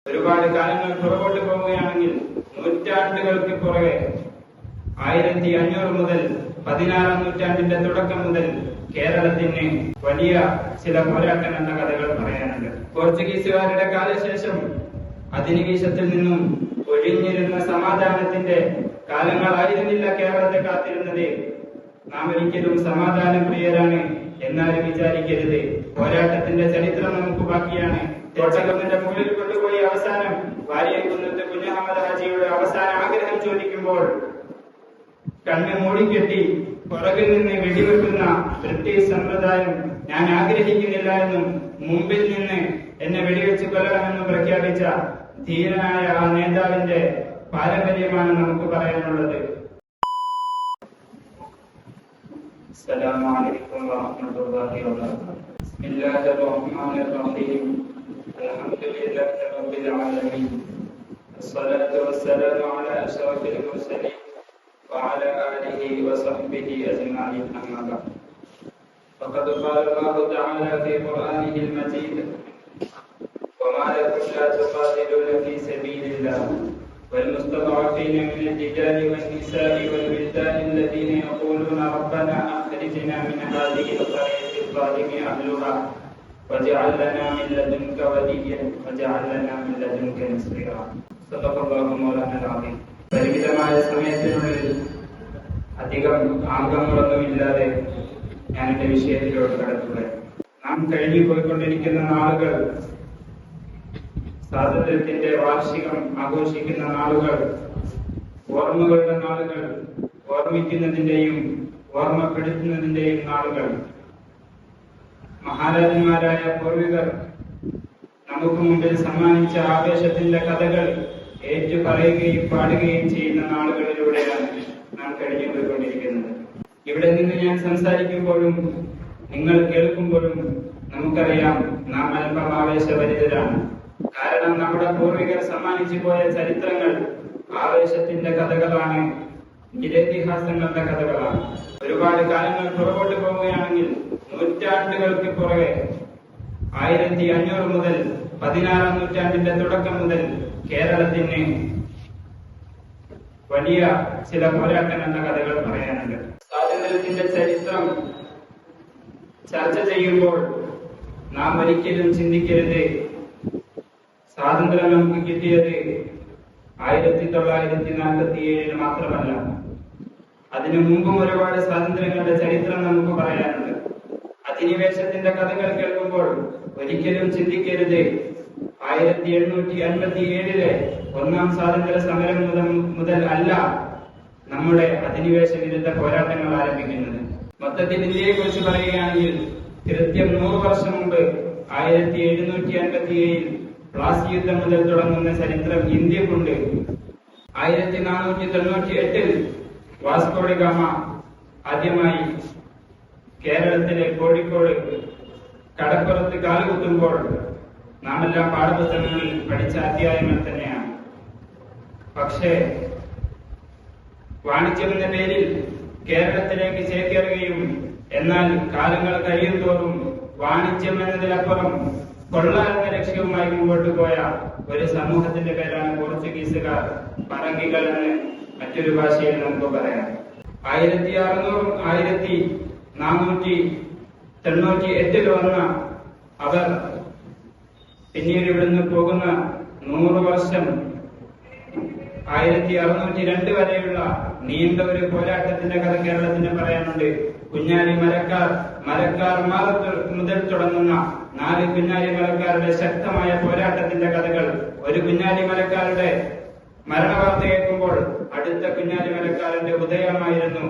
ഒരുപാട് കാലങ്ങൾ പുറകോട്ട് പോവുകയാണെങ്കിൽ നൂറ്റാണ്ടുകൾക്ക് പുറകെ 1500 മുതൽ 16-ാം നൂറ്റാണ്ടിന്റെ തുടക്കം മുതൽ കേരളത്തിന് വലിയ ചില പോരാട്ടം എന്ന കഥകൾ പറയാനുണ്ട്. പോർച്ചുഗീസുകാരുടെ കാലശേഷം അധിനിവേശത്തിൽ നിന്നും ഒഴിഞ്ഞിരുന്ന സമാധാനത്തിന്റെ കാലങ്ങളായിരുന്നില്ല കേരളത്തെ കാത്തിരുന്നത്. നാം ഒരിക്കലും സമാധാന പ്രിയരാണ് എന്നാലും വിചാരിക്കരുത്. പോരാട്ടത്തിന്റെ ചരിത്രം നമുക്ക് ബാക്കിയാണ്. കോട്ടക്കുന്നിന്റെ മുകളിൽ കൊണ്ടുപോയി അവസാനം വാര്യംകുന്നത്ത് കുഞ്ഞഹമ്മദ് ഹാജിയുടെ അവസാന ആഗ്രഹം ചോദിക്കുമ്പോൾ കണ്ണ് മൂടിക്കെട്ടി പുറകിൽ നിന്ന് വെടിവെക്കുന്ന ബ്രിട്ടീഷ് സമ്പ്രദായം ഞാൻ ആഗ്രഹിക്കുന്നില്ല എന്നും മുമ്പിൽ നിന്ന് എന്നെ വെടിവെച്ച് കൊല്ലണമെന്നും പ്രഖ്യാപിച്ച ധീരനായ ആ നേതാവിന്റെ പാരമ്പര്യമാണ് നമുക്ക് പറയാനുള്ളത്. അസ്സലാമു അലൈക്കും വറഹ്മത്തുള്ളാഹി വബറകാതുഹു. ബിസ്മില്ലാഹിർ റഹ്മാനിർ റഹീം. അൽഹംദുലില്ലാഹി റബ്ബിൽ ആലമീൻ. അസ്സലാത്തു വസ്സലാമു അലാ അഷ്റഫിൽ മുർസലീൻ وعلى آله وصحبه أجمعين أما بعد فقد قال الله تعالى في قرآنه المجيد وما لكم لا تقاتلون في سبيل الله والمستضعفين من الرجال والنساء والولدان الذين يقولون ربنا أخرجنا من هذه القرية الظالم أهلها واجعل لنا من لدنك وليا واجعل لنا من لدنك نصيرا صدق الله مولانا العظيم. പരിമിതമായ സമയത്തിനുള്ളിൽ അധികം ആംഗങ്ങളൊന്നുമില്ലാതെ ഞാൻ എന്റെ വിഷയത്തിലോട്ട് കടക്കുകയാണ്. നാം കഴിഞ്ഞു പോയിക്കൊണ്ടിരിക്കുന്ന നാളുകൾ, സ്വാതന്ത്ര്യത്തിന്റെ വാർഷികം ആഘോഷിക്കുന്ന നാളുകൾ, ഓർമ്മകളുടെ നാളുകൾ, ഓർമ്മിക്കുന്നതിന്റെയും ഓർമ്മപ്പെടുത്തുന്നതിന്റെയും നാളുകൾ. മഹാരാജന്മാരായ പൂർവികർ നമുക്ക് മുമ്പിൽ സമ്മാനിച്ച ആവേശത്തിന്റെ കഥകൾ ഏറ്റു പറയുകയും പാടുകയും ചെയ്യുന്ന നാളുകളിലൂടെയാണ് നാം കഴിഞ്ഞു പോയിക്കൊണ്ടിരിക്കുന്നത്. ഇവിടെ നിന്ന് ഞാൻ സംസാരിക്കുമ്പോഴും നിങ്ങൾ കേൾക്കുമ്പോഴും നമുക്കറിയാം നാം അല്പം ആവേശഭരിതരാണ്. കാരണം നമ്മുടെ പൂർവികർ സമ്മാനിച്ചു പോയ ചരിത്രങ്ങൾ ആവേശത്തിന്റെ കഥകളാണ്, നിരേതിഹാസങ്ങളുടെ കഥകളാണ്. ഒരുപാട് കാലങ്ങൾ പുറകോട്ട് പോവുകയാണെങ്കിൽ നൂറ്റാണ്ടുകൾക്ക് പുറകെ 1500 മുതൽ 16-ാം നൂറ്റാണ്ടിന്റെ തുടക്കം മുതൽ കേരളത്തിന് വലിയ ചില പോരാട്ടം എന്ന കഥകൾ പറയാനുണ്ട്. സ്വാതന്ത്ര്യത്തിന്റെ ചരിത്രം ചർച്ച ചെയ്യുമ്പോൾ നാം ഒരിക്കലും ചിന്തിക്കരുത് സ്വാതന്ത്ര്യം നമുക്ക് കിട്ടിയത് 1947 മാത്രമല്ല. അതിനു മുമ്പും ഒരുപാട് സ്വാതന്ത്ര്യങ്ങളുടെ ചരിത്രം നമുക്ക് പറയാനുണ്ട്. അധിനിവേശത്തിന്റെ കഥകൾ കേൾക്കുമ്പോൾ ഒരിക്കലും ചിന്തിക്കരുത് 1857 ഒന്നാം സ്വാതന്ത്ര്യ സമരം മുതൽ അല്ല നമ്മുടെ അധിനിവേശ വിരുദ്ധ പോരാട്ടങ്ങൾ ആരംഭിക്കുന്നത്. മൊത്തത്തിൽ ഇന്ത്യയെ കുറിച്ച് പറയുകയാണെങ്കിൽ കൃത്യം 100 വർഷം മുമ്പ് 1757 പ്ലാസി യുദ്ധം മുതൽ തുടങ്ങുന്ന ചരിത്രം ഇന്ത്യക്കുണ്ട്. 1498 വാസ്കോ ഡ ഗാമ ആദ്യമായി കേരളത്തിലെ കോഴിക്കോട് കടപ്പുറത്ത് കാലുകുത്തുമ്പോൾ നാമെല്ലാം പാഠപുസ്തകങ്ങളിൽ പഠിച്ച അധ്യായങ്ങൾ തന്നെയാണ്. പക്ഷേ വാണിജ്യം എന്ന പേരിൽ കേരളത്തിലേക്ക് ചേക്കേറുകയും എന്നാൽ കാലങ്ങൾ കഴിയും തോറും വാണിജ്യം എന്നതിലപ്പുറം കൊള്ള എന്ന ലക്ഷ്യവുമായി മുമ്പോട്ട് പോയ ഒരു സമൂഹത്തിന്റെ പേരാണ് പോർച്ചുഗീസുകാർ, പറങ്കികൾ എന്ന് മറ്റൊരു ഭാഷയിൽ നമുക്ക് പറയാം. 1498 വന്ന അവർ പിന്നീട് ഇവിടുന്ന് പോകുന്ന 100 വർഷം 1602 വരെയുള്ള നീണ്ട ഒരു പോരാട്ടത്തിന്റെ കഥ കേരളത്തിന് പറയാനുണ്ട്. കുഞ്ഞാലി മരക്കാർ മുതൽ തുടങ്ങുന്ന 4 കുഞ്ഞാലി മരക്കാരുടെ ശക്തമായ പോരാട്ടത്തിന്റെ കഥകൾ. ഒരു കുഞ്ഞാലി മരക്കാരുടെ മരണവാർത്ത കേൾക്കുമ്പോൾ അടുത്ത കുഞ്ഞാലി മരക്കാരന്റെ ഉദയമായിരുന്നു.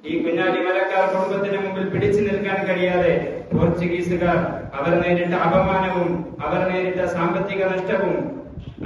ഈ കുഞ്ഞാലി മരക്കാർ കുടുംബത്തിന് മുമ്പിൽ പിടിച്ചു നിൽക്കാൻ കഴിയാതെ പോർച്ചുഗീസുകാർ അവർ നേരിട്ട അപമാനവും അവർ നേരിട്ട സാമ്പത്തിക നഷ്ടവും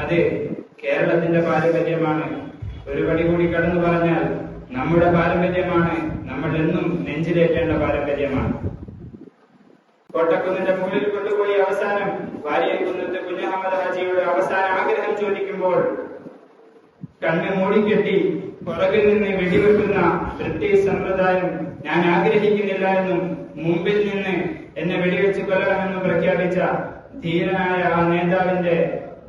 അത് കേരളത്തിന്റെ പാരമ്പര്യമാണ്. ഒരു പടി കൂടി കടന്നു പറഞ്ഞാൽ നമ്മുടെ പാരമ്പര്യമാണ്, നമ്മൾ എന്നും നെഞ്ചിലേറ്റേണ്ട പാരമ്പര്യമാണ്. കോട്ടക്കുന്നിന്റെ മുകളിൽ കൊണ്ടുപോയി അവസാനം വാര്യംകുന്നത്ത് കുഞ്ഞഹമ്മദ് ഹാജിയുടെ അവസാന ആഗ്രഹം ചോദിക്കുമ്പോൾ കണ്ണ് മൂടിക്കെട്ടി പുറകിൽ നിന്ന് വെടിവെക്കുന്ന ബ്രിട്ടീഷ് സമ്പ്രദായം ഞാൻ ആഗ്രഹിക്കുന്നില്ല എന്നും മുമ്പിൽ നിന്ന് എന്നെ വെടിവെച്ച് കൊല്ലണമെന്നും പ്രഖ്യാപിച്ച ധീരനായ ആ നേതാവിന്റെ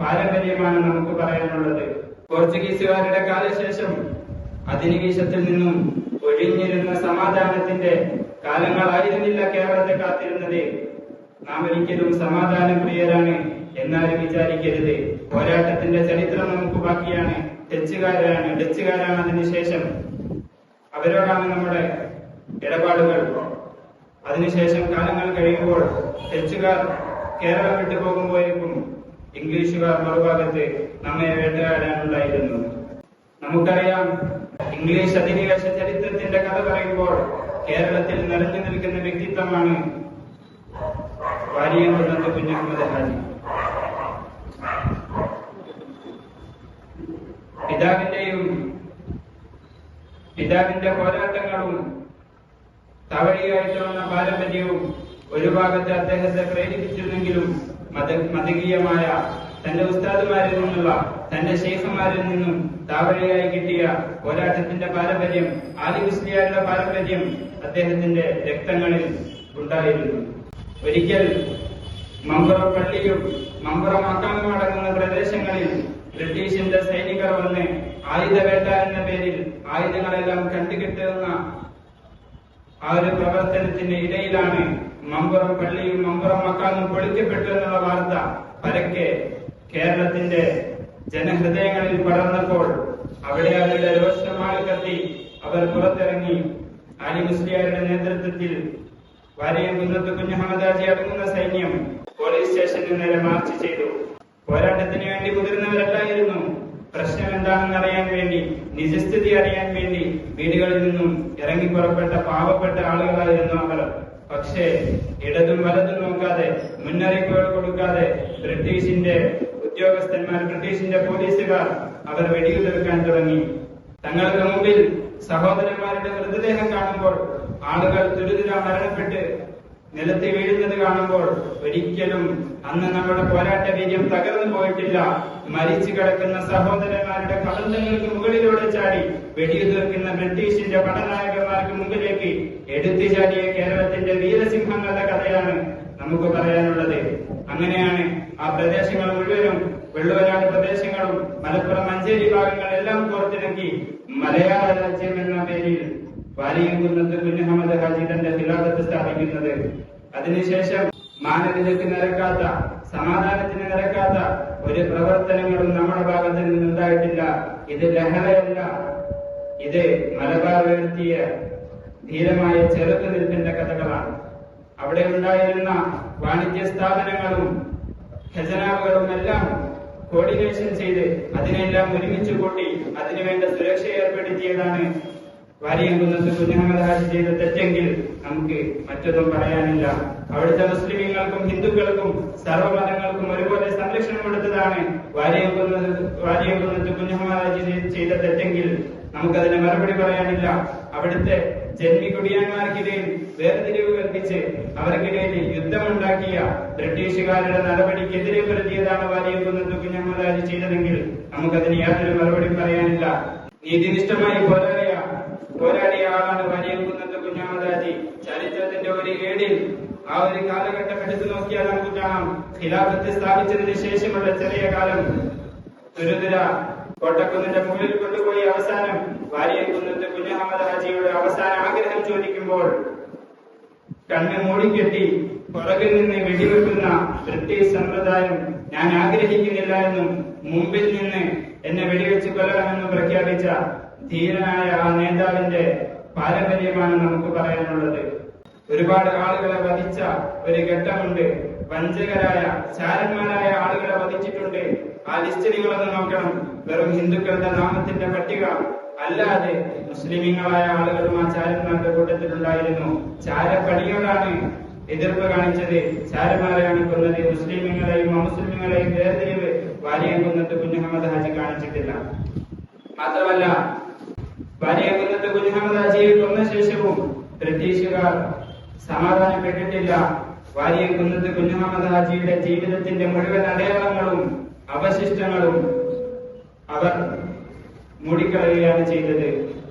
പാരമ്പര്യമാണ് നമുക്ക് പറയാനുള്ളത്. പോർച്ചുഗീസുകാരുടെ കാലശേഷം അധിനിവേശത്തിൽ നിന്നും ഒഴിഞ്ഞിരുന്ന സമാധാനത്തിന്റെ കാലങ്ങളായിരുന്നില്ല കേരളത്തെ കാത്തിരുന്നത്. നാം ഒരിക്കലും സമാധാന പ്രിയരാണ് എന്നാലും വിചാരിക്കരുത്. പോരാട്ടത്തിന്റെ ചരിത്രം നമുക്ക് ബാക്കിയാണ്. ഡച്ചുകാരാണ് അതിനുശേഷം. അവരോടാണ് നമ്മുടെ ഇടപാടുകൾ. അതിനുശേഷം കാലങ്ങൾ കഴിയുമ്പോൾ ഡച്ചുകാർ കേരളം വിട്ടു പോകുമ്പോഴേക്കും ഇംഗ്ലീഷുകാർ മറുഭാഗത്ത് നമ്മെ വേട്ടയാടാനുണ്ടായിരുന്നു. നമുക്കറിയാം, ഇംഗ്ലീഷ് അധിനിവേശ ചരിത്രത്തിന്റെ കഥ പറയുമ്പോൾ കേരളത്തിൽ നിറഞ്ഞു നിൽക്കുന്ന വ്യക്തിത്വമാണ് വാരിയംകുന്നത്ത് കുഞ്ഞഹമ്മദ് ഹാജി. പിതാവിന്റെ പോരാട്ടങ്ങളും തവഴിയായിട്ട് വന്ന പാരമ്പര്യവും ഒരു ഭാഗത്ത് അദ്ദേഹത്തെ പ്രേരിപ്പിച്ചിരുന്നെങ്കിലും മതകീയമായ തന്റെ ഉസ്താദുമാരിൽ നിന്നുള്ള തന്റെ ശൈഖന്മാരിൽ നിന്നും താവഴിയായി കിട്ടിയ പോരാട്ടത്തിന്റെ പാരമ്പര്യം, ആലി മുസ്ലിയാരുടെ പാരമ്പര്യം അദ്ദേഹത്തിന്റെ രക്തങ്ങളിൽ ഉണ്ടായിരുന്നു. ഒരിക്കൽ മമ്പുറം പള്ളിയും മമ്പുറം മക്കാമും അടങ്ങുന്ന പ്രദേശങ്ങളിൽ ബ്രിട്ടീഷിന്റെ സൈനികർ വന്ന് ആയുധവേട്ട എന്ന പേരിൽ ആയുധങ്ങളെല്ലാം കണ്ടുകിട്ടുന്ന ആ ഒരു പ്രവർത്തനത്തിന് ഇടയിലാണ് മമ്പുറം പള്ളിയും മമ്പുറം മക്കാമും പൊളിക്കപ്പെട്ടു എന്നുള്ള വാർത്ത പരക്കെ കേരളത്തിന്റെ ജനഹൃദയങ്ങളിൽ പടർന്നപ്പോൾ അവിടെ അവരുടെ രോഷമായി കത്തി അവർ പുറത്തിറങ്ങി. ആലി മുസ്ലിയാരുടെ നേതൃത്വത്തിൽ വാരിയംകുന്നത്ത് കുഞ്ഞഹമ്മദ് ഹാജി അടങ്ങുന്ന സൈന്യം പോലീസ് സ്റ്റേഷന് നേരെ മാർച്ച് ചെയ്തു. പോരാട്ടത്തിന് വേണ്ടി മുതിർന്നവരല്ലായിരുന്നു. പ്രശ്നം എന്താണെന്ന് അറിയാൻ വേണ്ടി, നിജസ്ഥിതി അറിയാൻ വേണ്ടി വീടുകളിൽ നിന്നും ഇറങ്ങി പുറപ്പെട്ട പാവപ്പെട്ട ആളുകളായിരുന്നു അവർ. പക്ഷേ ഇടതും വലതും നോക്കാതെ, മുന്നറിയിപ്പുകൾ കൊടുക്കാതെ ബ്രിട്ടീഷിന്റെ ഉദ്യോഗസ്ഥന്മാർ, ബ്രിട്ടീഷിന്റെ പോലീസുകാർ അവർ വെടിയുതിർക്കാൻ തുടങ്ങി. തങ്ങൾക്ക് മുമ്പിൽ സഹോദരന്മാരുടെ മൃതദേഹം കാണുമ്പോൾ, ആളുകൾ തുരുതുര മരണപ്പെട്ട് നിലത്ത് വീഴുന്നത് കാണുമ്പോൾ ഒരിക്കലും അന്ന് നമ്മുടെ പോരാട്ട വീര്യം തകർന്നു പോയിട്ടില്ല. മരിച്ചു കിടക്കുന്ന സഹോദരന്മാരുടെ കബന്ധങ്ങൾക്ക് മുകളിലൂടെ ചാടി വെടിയുതിർക്കുന്ന ബ്രിട്ടീഷിന്റെ പടനായകന്മാർക്ക് മുമ്പിലേക്ക് എടുത്തു ചാടിയ കേരളത്തിന്റെ വീരസിംഹങ്ങളുടെ കഥയാണ് നമുക്ക് പറയാനുള്ളത്. അങ്ങനെയാണ് ആ പ്രദേശങ്ങൾ മുഴുവനും, വെള്ളുവനാട് പ്രദേശങ്ങളും മലപ്പുറം മഞ്ചേരി ഭാഗങ്ങളെല്ലാം കോർത്തിണക്കി മലയാള രാജ്യം എന്ന പേരിൽ വാരിയംകുന്നത്ത് കുഞ്ഞഹമ്മദ് ഹാജി തന്റെ ഖിലാഫത്ത് സ്ഥാപിക്കുന്നത്. അതിനുശേഷം മാനവികതയ്ക്ക് നിരക്കാത്ത, സമാധാനത്തിന് നിരക്കാത്ത ഒരു പ്രവർത്തനങ്ങളും നമ്മുടെ ഭാഗത്ത് നിന്നുണ്ടായിട്ടില്ല. ഇത് ലഹളയല്ല, ഇത് മലബാർ ഉയർത്തിയ ധീരമായ ചെറുത്തുനിൽപ്പിന്റെ കഥകളാണ്. അവിടെ ഉണ്ടായിരുന്ന വാണിജ്യ സ്ഥാപനങ്ങളും ഖജനാവുകളും എല്ലാം കോർഡിനേഷൻ ചെയ്ത് അതിനെല്ലാം ഒരുമിച്ച് കൂട്ടി അതിനുവേണ്ട സുരക്ഷ ഏർപ്പെടുത്തിയതാണ് വാരിയംകുന്നത്ത് കുഞ്ഞഹമ്മദ് ഹാജി ചെയ്ത തെറ്റെങ്കിൽ നമുക്ക് മറ്റൊന്നും പറയാനില്ല. അവിടുത്തെ മുസ്ലിമീങ്ങൾക്കും ഹിന്ദുക്കൾക്കും സർവ്വമതങ്ങൾക്കും ഒരുപോലെ സംരക്ഷണം കൊടുത്തതാണ് വാരിയംകുന്നത്ത് കുഞ്ഞഹമ്മദ് ഹാജി ചെയ്ത തെറ്റെങ്കിൽ നമുക്കതിന് മറുപടി പറയാനില്ല. അവിടുത്തെ ജന്മി കുടിയാന്മാർക്കിടയിൽ വേർതിരിവ് കൽപ്പിച്ച് അവർക്കിടയിൽ യുദ്ധമുണ്ടാക്കിയ ബ്രിട്ടീഷുകാരുടെ നടപടിക്കെതിരെ വരുത്തിയതാണ് വാരിയംകുന്നത്ത് കുഞ്ഞഹമ്മദ് ഹാജി ചെയ്തതെങ്കിൽ നമുക്കതിന് യാതൊരു മറുപടി പറയാനില്ല. നീതിനിഷ്ഠമായി പോരാടിയ ആളാണ് വാരിയംകുന്നത്ത് കുഞ്ഞഹമ്മദ് ഹാജി. ചരിത്രത്തിന്റെ ഒരു ഏടിൽ ആ ഒരു കാലഘട്ടം എടുത്തു നോക്കിയാൽ നമുക്ക് കാണാം. ഖിലാഫത്ത് സ്ഥാപിച്ചതിന് ശേഷമുള്ള ചെറിയ കാലം തുരുതുര കോട്ടക്കുന്നിന്റെ മുകളിൽ കൊണ്ടുപോയി അവസാനം വാരിയംകുന്നത്ത് കുഞ്ഞഹമ്മദ് ഹാജിയുടെ അവസാന ആഗ്രഹം ചോദിക്കുമ്പോൾ കണ്ണ് മൂടിക്കെട്ടി പുറകിൽ നിന്ന് വെടിവെക്കുന്ന ബ്രിട്ടീഷ് സമ്പ്രദായം ഞാൻ ആഗ്രഹിക്കുന്നില്ല എന്നും മുമ്പിൽ നിന്ന് എന്നെ വെടിവെച്ച് കൊല്ലണമെന്നും പ്രഖ്യാപിച്ച ധീരനായ ആ നേതാവിന്റെ പാരമ്പര്യമാണ് നമുക്ക് പറയാനുള്ളത്. ഒരുപാട് ആളുകളെ വധിച്ച ഒരു ഘട്ടമുണ്ട്. വഞ്ചകരായ, ചാരന്മാരായ ആളുകളെ വധിച്ചിട്ടുണ്ട്. ആ ലിസ്റ്റ് നിങ്ങളൊന്ന് നോക്കണം. വെറും ഹിന്ദുക്കളുടെ നാമത്തിന്റെ പട്ടിക അല്ലാതെ മുസ്ലിമീങ്ങളായ ആളുകളും ആ ചാരന്മാരുടെ കൂട്ടത്തിലുണ്ടായിരുന്നു. ചാരപ്പടിയോടാണ് എതിർപ്പ് കാണിച്ചത്, ചാരന്മാരെയാണ് കൊന്നത്. മുസ്ലിമീങ്ങളെയും അമുസ്ലിമീങ്ങളെയും വേർതിരിവ് വാരിയംകുന്നത്ത് കുഞ്ഞഹമ്മദ് ഹാജി കാണിച്ചിട്ടില്ല. മാത്രമല്ല, വാരിയംകുന്നത്ത് കുഞ്ഞഹമ്മദ് ഹാജിയെ കൊന്ന ശേഷവും ബ്രിട്ടീഷുകാർ സമാധാനപ്പെട്ടിട്ടില്ല. വാരിയംകുന്നത്ത് കുഞ്ഞഹമ്മദ് ഹാജിയുടെ ജീവിതത്തിന്റെ മുഴുവൻ അടയാളങ്ങളും അവശിഷ്ടങ്ങളും അവർ മൂടിക്കളയുകയാണ് ചെയ്തത്.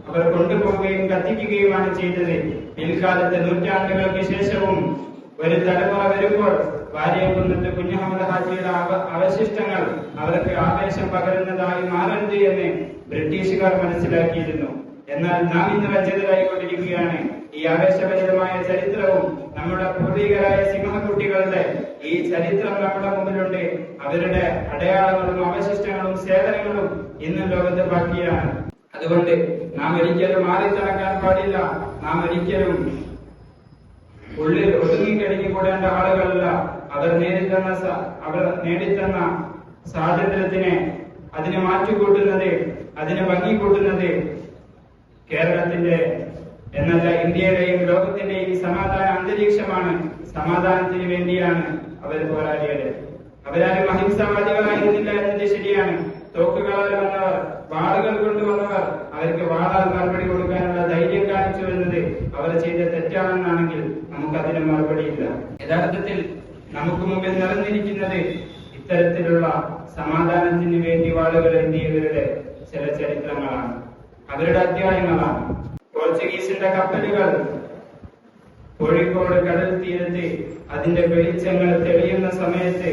അവർ കൊണ്ടുപോവുകയും കത്തിക്കുകയുമാണ് ചെയ്തത്. പിൽക്കാലത്ത് നൂറ്റാണ്ടുകൾക്ക് ശേഷവും ഒരു തലമുറ വരുമ്പോൾ വാര്യംകുന്നത്ത് കുഞ്ഞഹമ്മദ് ഹാജിയുടെ അവശിഷ്ടങ്ങൾ അവർക്ക് ആവേശം പകരുന്നതായി മാറരുത് എന്ന് ബ്രിട്ടീഷുകാർ മനസ്സിലാക്കിയിരുന്നു. എന്നാൽ നാം ഇന്ന് വഞ്ചിതരായിക്കൊണ്ടിരിക്കുകയാണ്. ഈ ആവേശഭരിതമായ ചരിത്രവും നമ്മുടെ പൂർവികരായ സിംഹക്കുട്ടികളുടെ ഈ ചരിത്രം നമ്മുടെ മുമ്പിലുണ്ട്. അവരുടെ അടയാളങ്ങളും അവശിഷ്ടങ്ങളും സേവനങ്ങളും ഇന്നും ലോകത്ത് ബാക്കിയാണ്. അതുകൊണ്ട് നാം ഒരിക്കലും മാറിത്തടക്കാൻ പാടില്ല. നാം ഒരിക്കലും ഉള്ളിൽ ഒതുങ്ങിക്കഴിഞ്ഞുകൂടേണ്ട ആളുകളല്ല. അവർ നേടിത്തന്ന സ്വാതന്ത്ര്യത്തിനെ അതിന് മാറ്റുകൂട്ടുന്നത്, അതിന് ഭംഗി കൂട്ടുന്നത് കേരളത്തിന്റെ എന്നല്ല ഇന്ത്യയുടെയും ലോകത്തിന്റെയും സമാധാന അന്തരീക്ഷമാണ്. സമാധാനത്തിന് വേണ്ടിയാണ് അവർ പോരാടിയത്. അവരാരും അഹിംസാവാദികളായിരുന്നില്ല എന്നത് ശരിയാണ്. തോക്കുകളാൽ വന്നവർ, വാളുകൾ കൊണ്ടുവന്നവർ അവർക്ക് വാളാൽ മറുപടി കൊടുക്കാനുള്ള ധൈര്യം കാണിച്ചു എന്നത് അവർ ചെയ്ത തെറ്റാണെന്നാണെങ്കിൽ നമുക്കതിന് മറുപടിയില്ല. യഥാർത്ഥത്തിൽ നമുക്ക് മുമ്പിൽ നിറഞ്ഞിരിക്കുന്നത് ഇത്തരത്തിലുള്ള സമാധാനത്തിന് വേണ്ടി വാളുകൾ എന്തിയവരുടെ ചില ചരിത്രങ്ങളാണ്, അവരുടെ അധ്യായങ്ങളാണ്. പോർച്ചുഗീസിന്റെ കപ്പലുകൾ കോഴിക്കോട് കടൽ തീരത്ത് അതിന്റെ വെളിച്ചങ്ങൾ തെളിയുന്ന സമയത്ത്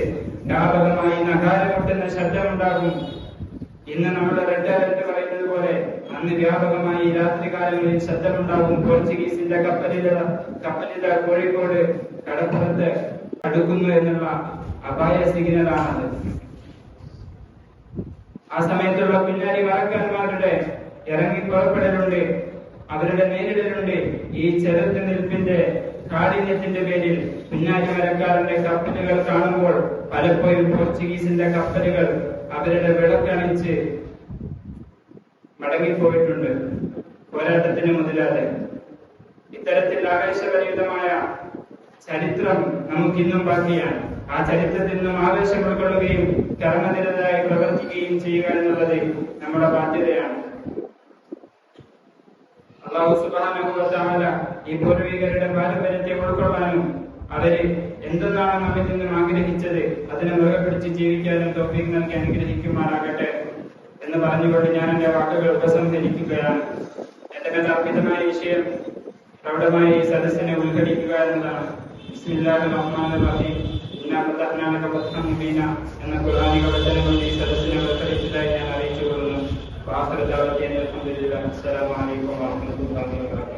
വ്യാപകമായി നഗാരമുട്ടുന്ന ശബ്ദമുണ്ടാകും. ഇന്ന് നമ്മുടെ റെഡ് അലർട്ട് പറയുന്നത് പോലെ അന്ന് വ്യാപകമായി രാത്രികാലങ്ങളിൽ ശബ്ദമുണ്ടാകും. പോർച്ചുഗീസിന്റെ കപ്പലിത കോഴിക്കോട് കടപ്പുറത്ത് അടുക്കുന്നു എന്നുള്ള അപായ സിഗ്നലാണത്. ആ സമയത്തുള്ള പിന്നാരി മറക്കാന്മാരുടെ ഇറങ്ങി പുറപ്പെടലുണ്ട്, അവരുടെ നേരിടലുണ്ട്. ഈ ചെറുത്ത് നിൽപ്പിന്റെ കാഠിന്യത്തിന്റെ പേരിൽ പിന്നാരി മരക്കാരന്റെ കപ്പലുകൾ കാണുമ്പോൾ പലപ്പോഴും പോർച്ചുഗീസിന്റെ കപ്പലുകൾ അവരുടെ വിളക്കണിച്ച് മടങ്ങിപ്പോയിട്ടുണ്ട്, പോരാട്ടത്തിന് മുതലാതെ. ഇത്തരത്തിൽ ആവേശഭരിതമായ ചരിത്രം നമുക്കിന്നും ബാക്കിയാണ്. ആ ചരിത്രത്തിൽ നിന്നും ആവേശം ഉൾക്കൊള്ളുകയും കർമ്മനിരതരായി പ്രവർത്തിക്കുകയും ചെയ്യുക എന്നുള്ളത് നമ്മുടെ ബാധ്യതയാണ്. അല്ലാഹു സുബ്ഹാനഹു വ തആല ഈ പൂർവികരുടെ പാരമ്പര്യത്തെ ഉൾക്കൊള്ളാനും അവര് എന്തെന്നാണ് നമ്മിൽ നിന്നും ആഗ്രഹിച്ചത് അതിനെ മുറുകെ പിടിച്ച് ജീവിക്കാനും തൗഫീഖ് നൽകി അനുഗ്രഹിക്കുമാറാകട്ടെ എന്ന് പറഞ്ഞുകൊണ്ട് ഞാൻ എന്റെ വാക്കുകൾ ഉപസംഹരിക്കുകയാണ്. എന്റെ മേൽ അർപ്പിതമായ വിഷയം പ്രൗഢമായ ഈ സദസ്സിനെ ഉദ്ഘടിക്കുക എന്നതാണ്. ബിസ്മില്ലാഹിർ റഹ്മാനിർ റഹീം ഇന്നാ ഫതഹ്നാ ലക ഫത്ഹൻ മുബീന എന്ന ഖുർആനിക വചനങ്ങൾ ഈ സദസ്സിനെ ഉദ്ഘടിച്ചതായി ഞാൻ അറിയിച്ചുകൊള്ളുന്നു. വാഖിറു ദഅവാന അൽഹംദുലില്ലാഹി. അസ്സലാമു അലൈക്കും വറഹ്മത്തുള്ളാഹി വബറകാതുഹു.